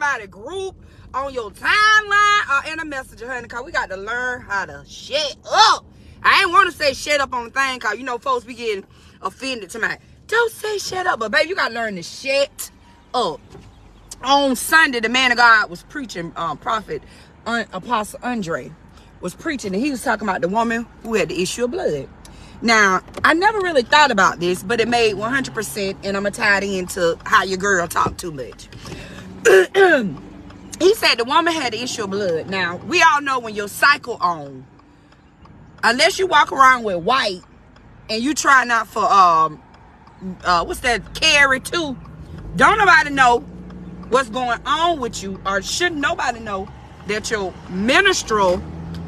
somebody's group, on your timeline, or in a messenger, honey, because we got to learn how to shut up. I ain't want to say shut up on the thing, because, you know, folks be getting offended tonight. Don't say shut up, but, baby, you got to learn to shut up. On Sunday, the man of God was preaching, Prophet Apostle Andre was preaching, and he was talking about the woman who had the issue of blood. Now, I never really thought about this, but it made 100%, and I'm going to tie it into how your girl talk too much. He said the woman had the issue of blood. Now, we all know when your cycle on, unless you walk around with white and you try not for, what's that, carry too, don't nobody know what's going on with you, or shouldn't nobody know that your menstrual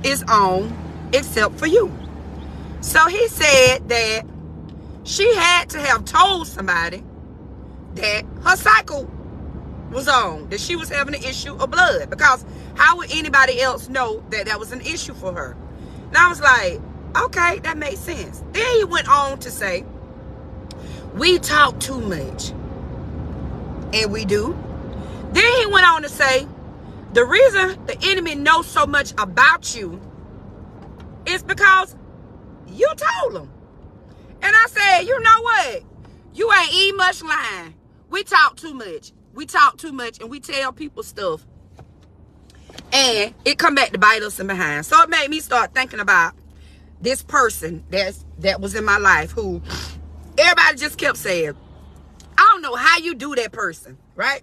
is on except for you. So he said that she had to have told somebody that her cycle was on, that she was having an issue of blood, because how would anybody else know that that was an issue for her? And I was like, okay, that makes sense. Then he went on to say, we talk too much, and we do. Then he went on to say, the reason the enemy knows so much about you is because you told him. And I said, you know what? You ain't eat much lying. We talk too much. We talk too much, and we tell people stuff, and it come back to bite us in behind. So it made me start thinking about this person that was in my life, who everybody just kept saying, I don't know how you do that person, right?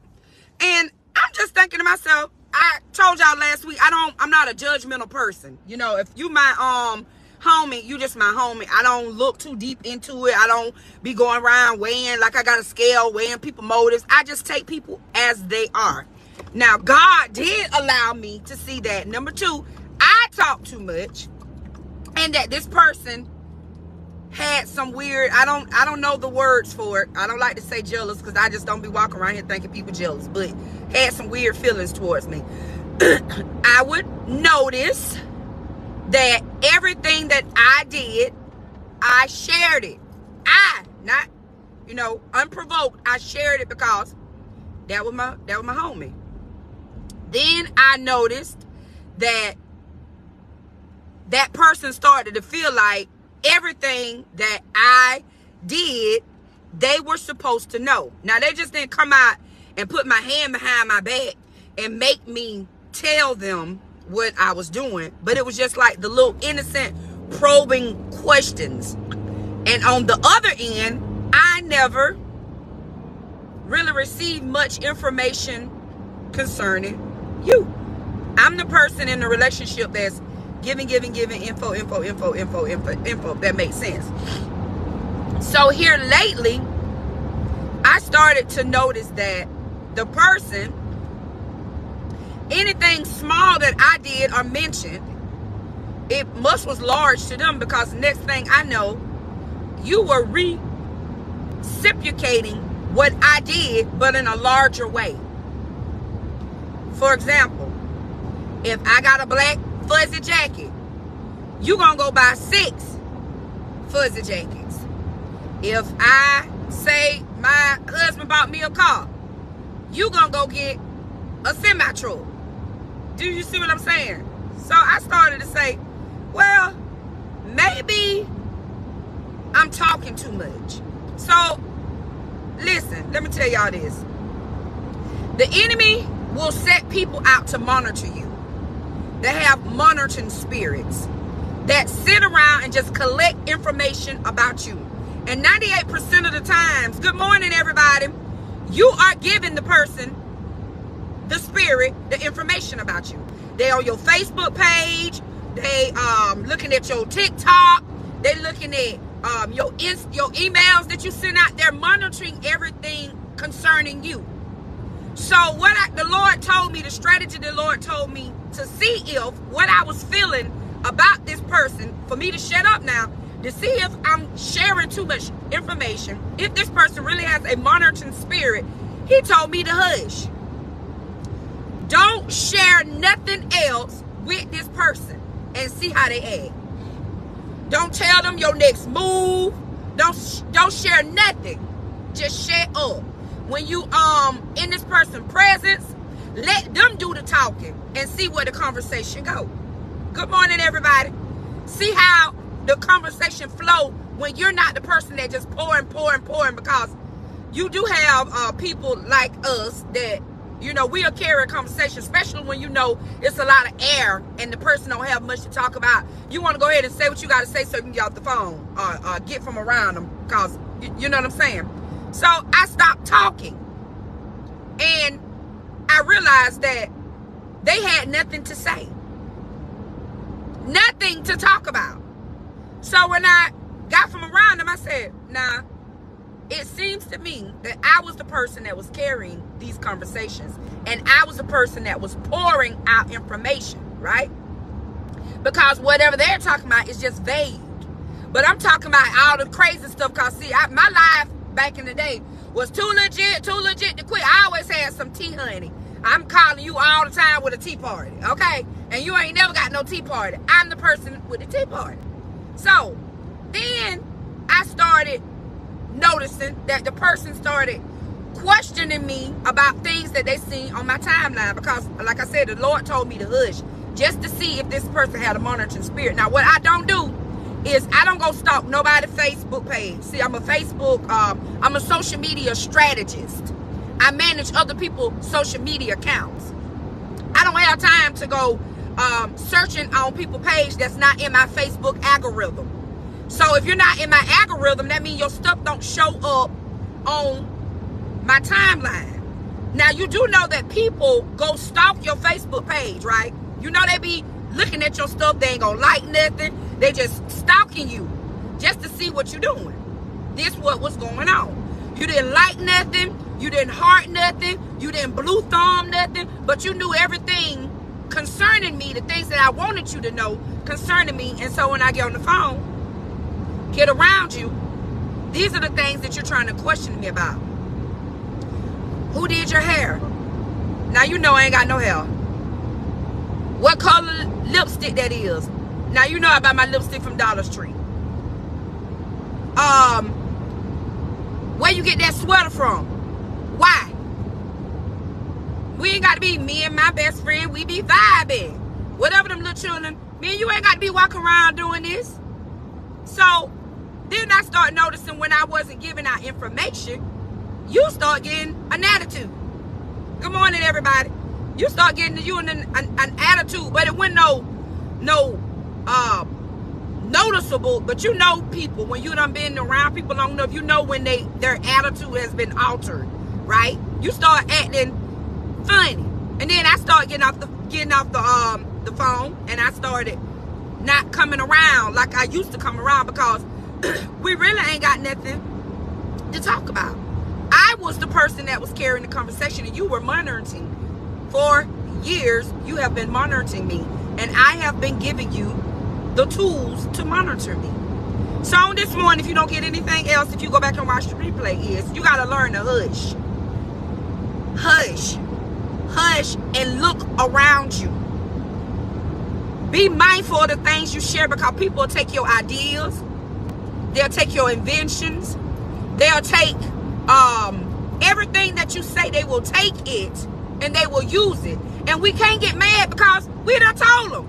And I'm just thinking to myself, I told y'all last week, I'm not a judgmental person. You know, if you my homie, you just my homie. I don't look too deep into it. I don't be going around weighing like I got a scale, weighing people motives. I just take people as they are. Now, God did allow me to see that. Number two, I talk too much, and that this person had some weird, I don't know the words for it. I don't like to say jealous, because I just don't be walking around here thinking people jealous, but had some weird feelings towards me. I would notice that everything that I did, I shared it. Not, you know, unprovoked. I shared it because that was my homie. Then I noticed that person started to feel like everything that I did, they were supposed to know. Now, they just didn't come out and put my hand behind my back and make me tell them what I was doing, but it was just like the little innocent probing questions. And on the other end, I never really received much information concerning you. I'm the person in the relationship that's giving info. That makes sense. So here lately, I started to notice that the person, anything small that I did or mentioned, it was large to them, because the next thing I know, you were reciprocating what I did, but in a larger way. For example, if I got a black fuzzy jacket, you gonna go buy 6 fuzzy jackets. If I say my husband bought me a car, you gonna go get a semi-truck. Do you see what I'm saying? So I started to say, well, maybe I'm talking too much. So listen, let me tell y'all this. The enemy will set people out to monitor you. They have monitoring spirits that sit around and just collect information about you. And 98% of the times, good morning everybody, you are giving the person, the spirit, the information about you. They on your Facebook page, they looking at your TikTok, they looking at your emails that you send out. They're monitoring everything concerning you. So what the Lord told me, the strategy the Lord told me to see if what I was feeling about this person, for me to shut up now, to see if I'm sharing too much information, if this person really has a monitoring spirit, he told me to hush. Don't share nothing else with this person and see how they act. Don't tell them your next move. Don't share nothing. Just shut up. When you in this person's presence, Let them do the talking and see where the conversation go. Good morning, everybody. See how the conversation flow when you're not the person that just pouring, because you do have people like us that, you know, we'll carry a conversation, especially when you know it's a lot of air and the person don't have much to talk about. You want to go ahead and say what you got to say so you can get off the phone or get from around them, because you know what I'm saying. So I stopped talking, and I realized that they had nothing to say, nothing to talk about. So when I got from around them, I said, nah, it seems to me that I was the person that was carrying these conversations, and I was the person that was pouring out information, right? Because whatever they're talking about is just vague. But I'm talking about all the crazy stuff, because see, my life back in the day was too legit to quit. I always had some tea, honey. I'm calling you all the time with a tea party, okay? And you ain't never got no tea party. I'm the person with the tea party. So then I started noticing that the person started questioning me about things that they seen on my timeline, because like I said, the Lord told me to hush just to see if this person had a monitoring spirit. Now what I don't do is I don't go stalk nobody's Facebook page. See, I'm a social media strategist. I manage other people's social media accounts. I don't have time to go searching on people's page that's not in my Facebook algorithm. So if you're not in my algorithm, that means your stuff don't show up on my timeline. Now, you do know that people go stalk your Facebook page, right? You know they be looking at your stuff. They ain't gonna like nothing. They just stalking you just to see what you're doing. This what was going on. You didn't like nothing. You didn't heart nothing. You didn't blue thumb nothing. But you knew everything concerning me, the things that I wanted you to know concerning me. And so when I get on the phone, get around you, these are the things that you're trying to question me about. Who did your hair? Now you know I ain't got no hair. What color lipstick that is? Now you know I buy my lipstick from Dollar Tree. Where you get that sweater from? Why? We ain't got to be me and my best friend. We be vibing. Whatever them little children. Me and you ain't got to be walking around doing this. So then I start noticing when I wasn't giving out information, you start getting an attitude. Good morning, everybody. You start getting an attitude, but it wasn't no noticeable. But you know people, when you done been around people long enough, you know when their attitude has been altered, right? You start acting funny, and then I start getting off the phone, and I started not coming around like I used to come around, because we really ain't got nothing to talk about. I was the person that was carrying the conversation, and you were monitoring. For years, you have been monitoring me, and I have been giving you the tools to monitor me. So on this morning, if you don't get anything else, if you go back and watch the replay, is you got to learn to hush. Hush. Hush and look around you. Be mindful of the things you share, because people will take your ideas. They'll take your inventions. They'll take everything that you say. They will take it and they will use it. And we can't get mad because we done told them.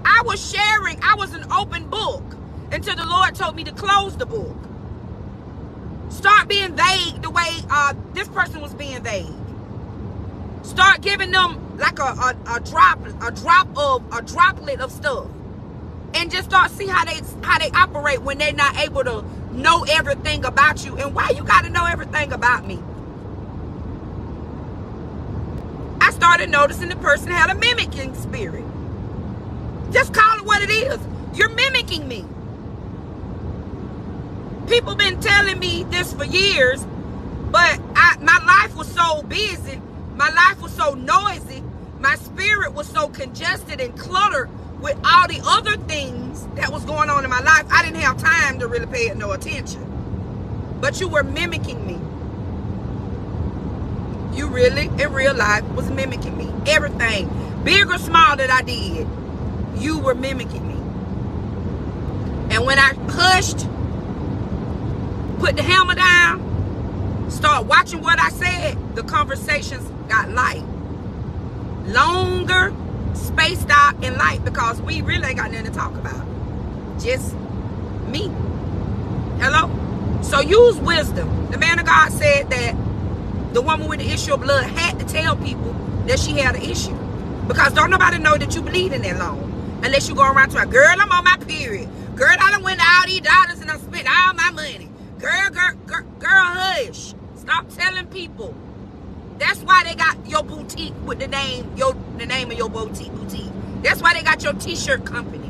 I was sharing. I was an open book until the Lord told me to close the book. Start being vague the way this person was being vague. Start giving them like a droplet of stuff, and just start see how they operate when they're not able to know everything about you. And why you got to know everything about me? I started noticing the person had a mimicking spirit. Just call it what it is. You're mimicking me. People been telling me this for years, but my life was so busy. My life was so noisy. My spirit was so congested and cluttered with all the other things that was going on in my life. I didn't have time to really pay it no attention. But you were mimicking me. You really, in real life, was mimicking me. Everything, big or small, that I did, you were mimicking me. And when I hushed, put the hammer down, start watching what I said, the conversations got light. longer spaced out in life because we really ain't got nothing to talk about. Just me. Hello? So use wisdom. The man of God said that the woman with the issue of blood had to tell people that she had an issue. Because don't nobody know that you bleed in that long. Unless you go around to her, girl, I'm on my period. Girl, I done went to all these dollars and I spent all my money. Girl, hush. Stop telling people. That's why they got your boutique with the name of your boutique. That's why they got your t-shirt company.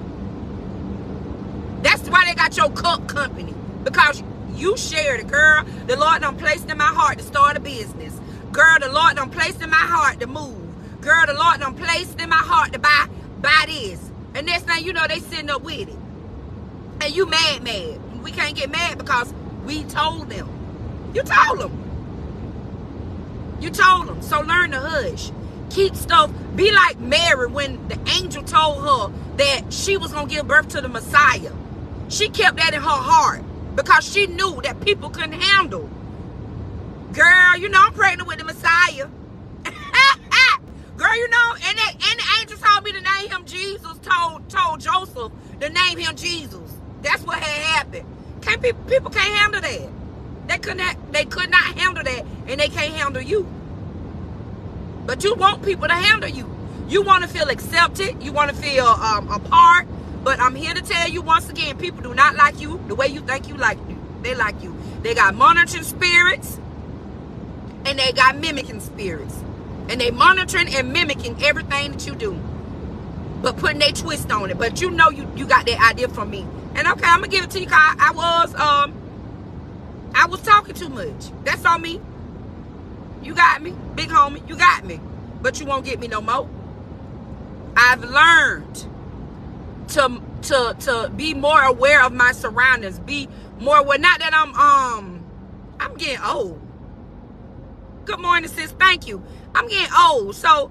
That's why they got your cup company. Because you shared it, girl. The Lord done placed in my heart to start a business. Girl, the Lord done placed in my heart to move. Girl, the Lord done placed in my heart to buy this. And next thing you know, they sitting up with it. And you mad. We can't get mad because we told them. You told them. So learn to hush. Keep stuff. Be like Mary when the angel told her that she was going to give birth to the Messiah. She kept that in her heart because she knew that people couldn't handle. Girl, you know I'm pregnant with the Messiah. Girl, you know, and the angel told me to name him Jesus, told Joseph to name him Jesus. That's what had happened. People can't handle that. They could not handle that, and they can't handle you. But you want people to handle you. You want to feel accepted. You want to feel a part. But I'm here to tell you once again, people do not like you the way you think you like you. They like you. They got monitoring spirits, and they got mimicking spirits. And they monitoring and mimicking everything that you do. But putting their twist on it. But you know you got that idea from me. And okay, I'm going to give it to you because I was talking too much. That's on me. You got me. Big homie, you got me. But you won't get me no more. I've learned to be more aware of my surroundings. Be more aware. Not that I'm getting old. Good morning, sis. Thank you. I'm getting old. So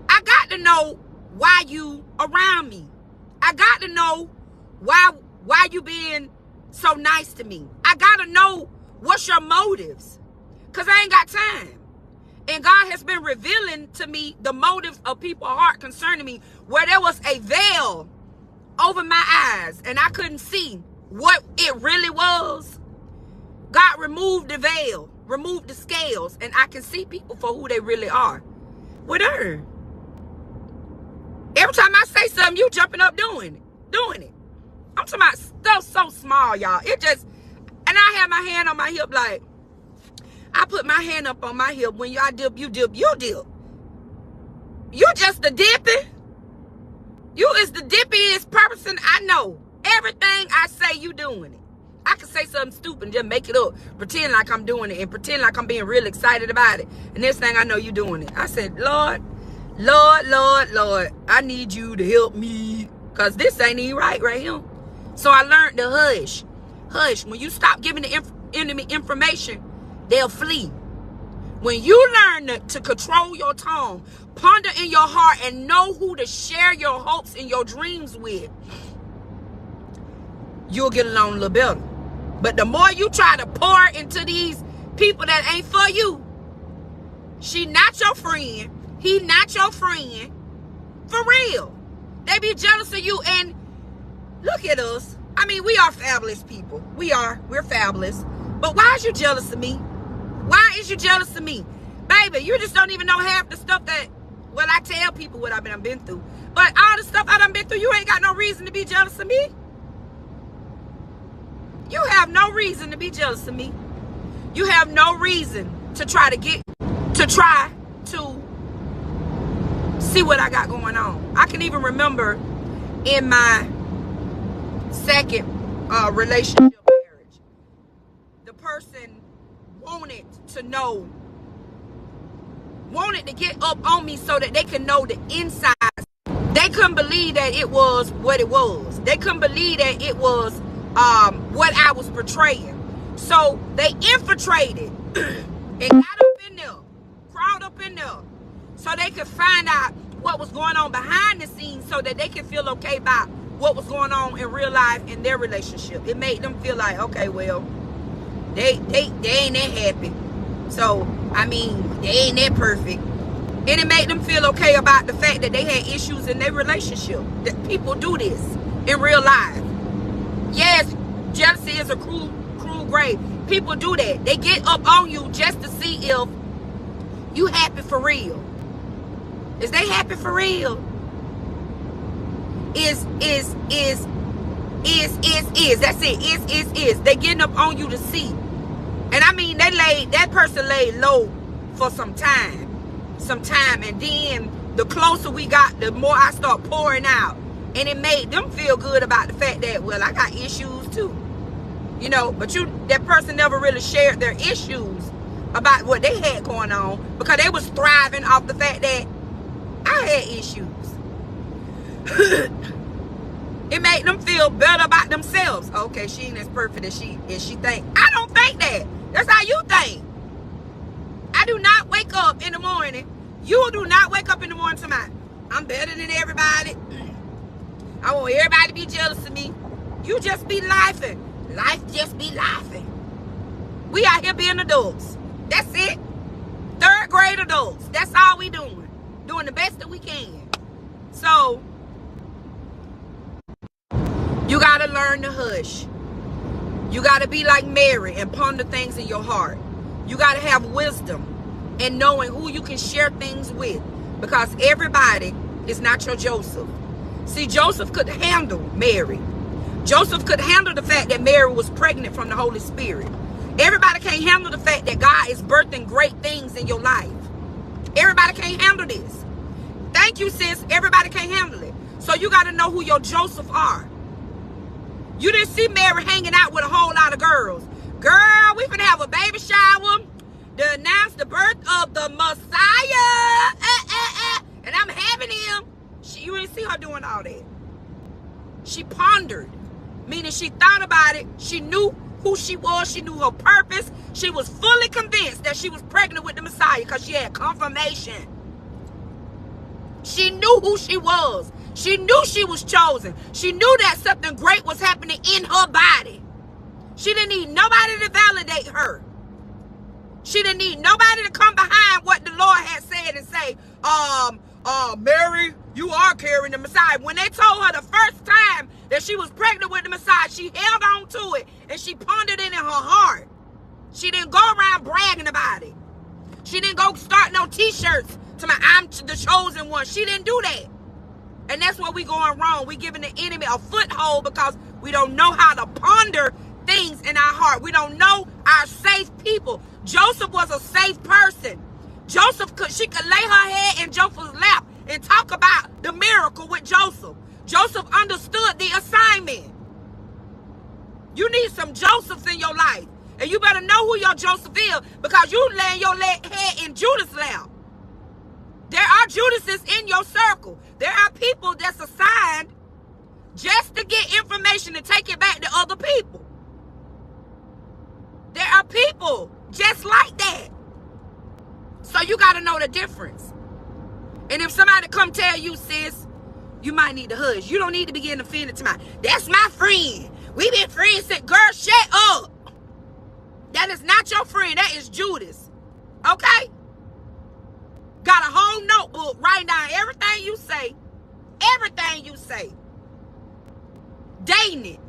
I got to know why you around me. I got to know why you being so nice to me. I got to know what's your motives. Because I ain't got time. And God has been revealing to me the motives of people's heart concerning me, where there was a veil over my eyes and I couldn't see what it really was. God removed the veil, removed the scales, and I can see people for who they really are. With her. Every time I say something, you jumping up doing it. I'm talking about stuff so small, y'all. It just, and I have my hand on my hip like, I put my hand up on my hip. When I dip, you dip, you dip. You just the dipping. You is the dippiest person I know. Everything I say, you doing it. I can say something stupid and just make it up. Pretend like I'm doing it and pretend like I'm being real excited about it. And next thing I know, you doing it. I said, Lord, I need you to help me. Because this ain't even right here. So I learned to hush. Hush. When you stop giving the enemy information, they'll flee. When you learn to control your tongue, ponder in your heart, and know who to share your hopes and your dreams with, you'll get along a little better. But the more you try to pour into these people that ain't for you, she not your friend, he not your friend, for real. They be jealous of you, and look at us. I mean, we are fabulous people. We're fabulous. But why is you jealous of me? Why is you jealous of me? Baby, you just don't even know half the stuff that, well, I tell people what I've been through. But all the stuff I done been through, you ain't got no reason to be jealous of me. You have no reason to be jealous of me. You have no reason to try to see what I got going on. I can even remember in my second relationship marriage, the person wanted to get up on me so that they could know the inside. They couldn't believe that it was what it was. They couldn't believe that it was what I was portraying. So they infiltrated and got up in there, crawled up in there, so they could find out what was going on behind the scenes, so that they could feel okay about what was going on in real life in their relationship. It made them feel like, okay, well, they ain't that happy. So, I mean, they ain't that perfect. And it made them feel okay about the fact that they had issues in their relationship. That people do this in real life. Yes, jealousy is a cruel grave. People do that. They get up on you just to see if you happy for real. Is they happy for real? Is. That's it. Is. They getting up on you to see. And I mean, that person laid low for some time. And then the closer we got, the more I start pouring out. And it made them feel good about the fact that, well, I got issues too. You know, but that person never really shared their issues about what they had going on, because they was thriving off the fact that I had issues. It made them feel better about themselves. Okay, she ain't as perfect as she think. I don't think that. That's how you think. I do not wake up in the morning. You do not wake up in the morning to I'm better than everybody. I want everybody to be jealous of me. You just be laughing. Life just be laughing. We out here being adults. That's it. 3rd grade adults. That's all we doing. Doing the best that we can. So, you got to learn to hush. You got to be like Mary and ponder things in your heart. You got to have wisdom and knowing who you can share things with, because everybody is not your Joseph. See, Joseph could handle Mary. Joseph could handle the fact that Mary was pregnant from the Holy Spirit. Everybody can't handle the fact that God is birthing great things in your life. Everybody can't handle this. Thank you, sis. Everybody can't handle it. So you got to know who your Joseph are. You didn't see Mary hanging out with a whole lot of girls. Girl, we finna have a baby shower to announce the birth of the Messiah. And I'm having him. You didn't see her doing all that. She pondered, meaning she thought about it. She knew who she was. She knew her purpose. She was fully convinced that she was pregnant with the Messiah because she had confirmation. She knew who she was. She knew she was chosen. She knew that something great was happening in her body. She didn't need nobody to validate her. She didn't need nobody to come behind what the Lord had said and say, Mary, you are carrying the Messiah. When they told her the first time that she was pregnant with the Messiah, she held on to it and she pondered it in her heart. She didn't go around bragging about it. She didn't go start no t-shirts to I'm the chosen one. She didn't do that. And that's where we going wrong. We giving the enemy a foothold because we don't know how to ponder things in our heart. We don't know our safe people. Joseph was a safe person. She could lay her head in Joseph's lap and talk about the miracle with Joseph. Joseph understood the assignment. You need some Josephs in your life. And you better know who your Joseph is, because you laying your head in Judas' lap. There are Judases in your circle. There are people that's assigned just to get information and take it back to other people. There are people just like that. So you got to know the difference. And if somebody come tell you, sis, you might need to hush. You don't need to be getting offended to that's my friend. We been friends since, girl, shut up. That is not your friend. That is Judas. Okay? Got a whole notebook writing down everything you say. Everything you say. Dating it.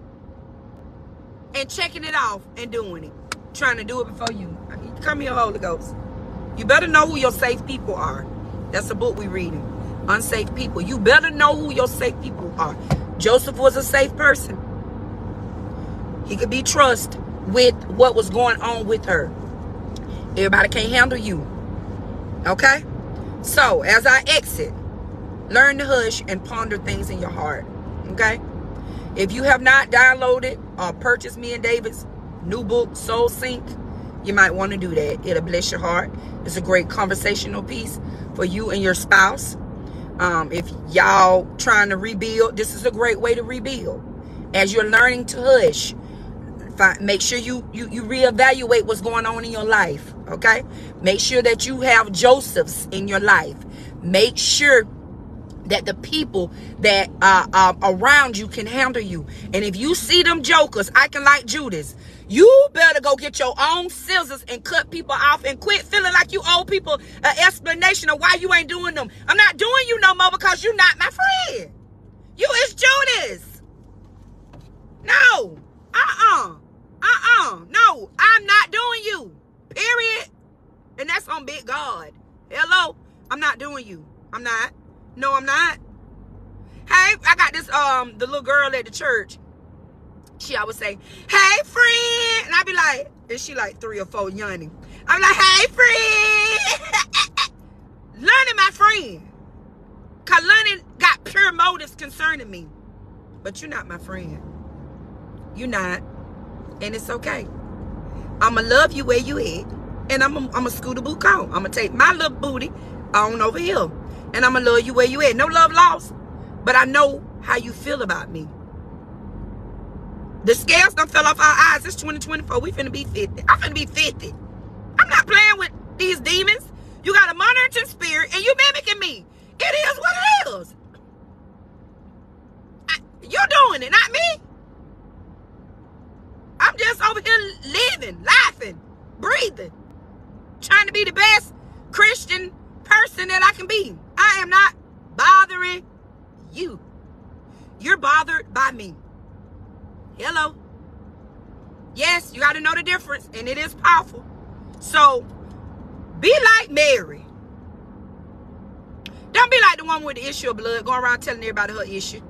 And checking it off and doing it. Trying to do it before you. Come here, Holy Ghost. You better know who your safe people are. That's a book we reading. Unsafe people. You better know who your safe people are. Joseph was a safe person. He could be trusted with what was going on with her. Everybody can't handle you. Okay? So, as I exit, learn to hush and ponder things in your heart. Okay? If you have not downloaded or purchased me and David's new book, Soul Sync, you might want to do that. It'll bless your heart. It's a great conversational piece for you and your spouse. If y'all trying to rebuild, this is a great way to rebuild. As you're learning to hush, make sure you reevaluate what's going on in your life. Okay? Make sure that you have Josephs in your life. Make sure that the people that are around you can handle you. And if you see them jokers acting like Judas, You better go get your own scissors and cut people off and quit feeling like you owe people an explanation of why you ain't doing them. I'm not doing you no more because you're not my friend. You is Judas. No. No, I'm not doing you. Period. And that's on big God. Hello? I'm not doing you. I'm not. No, I'm not. Hey, I got this, the little girl at the church. She always say, hey, friend. And I be like, and she like 3 or 4 yawning. I'm like, hey, friend. Learning my friend. Because learning got pure motives concerning me. But you're not my friend. You're not. And it's okay. I'ma love you where you at. And I'm a scooter boot on. I'm gonna take my little booty on over here. And I'ma love you where you at. No love lost. But I know how you feel about me. The scales done fell off our eyes. It's 2024. We finna be 50. I'm finna be 50. I'm not playing with these demons. You got a monitoring spirit and you mimicking me. It is what it is. You're doing it, not me. I'm just over here living, laughing, breathing, trying to be the best Christian person that I can be. I am not bothering you. You're bothered by me. Hello. Yes, you got to know the difference, and it is powerful. So, be like Mary. Don't be like the one with the issue of blood going around telling everybody her issue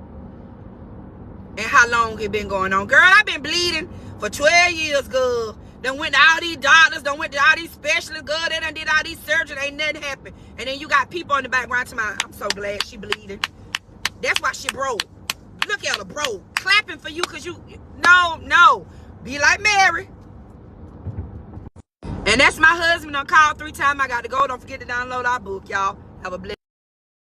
and how long it been going on. Girl, I've been bleeding for 12 years, girl. Done went to all these doctors, done went to all these specialists, girl. They done did all these surgeries, ain't nothing happened. And then you got people in the background to my, I'm so glad she bleeding. That's why she broke. Look at her, bro. Clapping for you because you, no. Be like Mary. And that's my husband. I called 3 times. I got to go. Don't forget to download our book, y'all. Have a blessed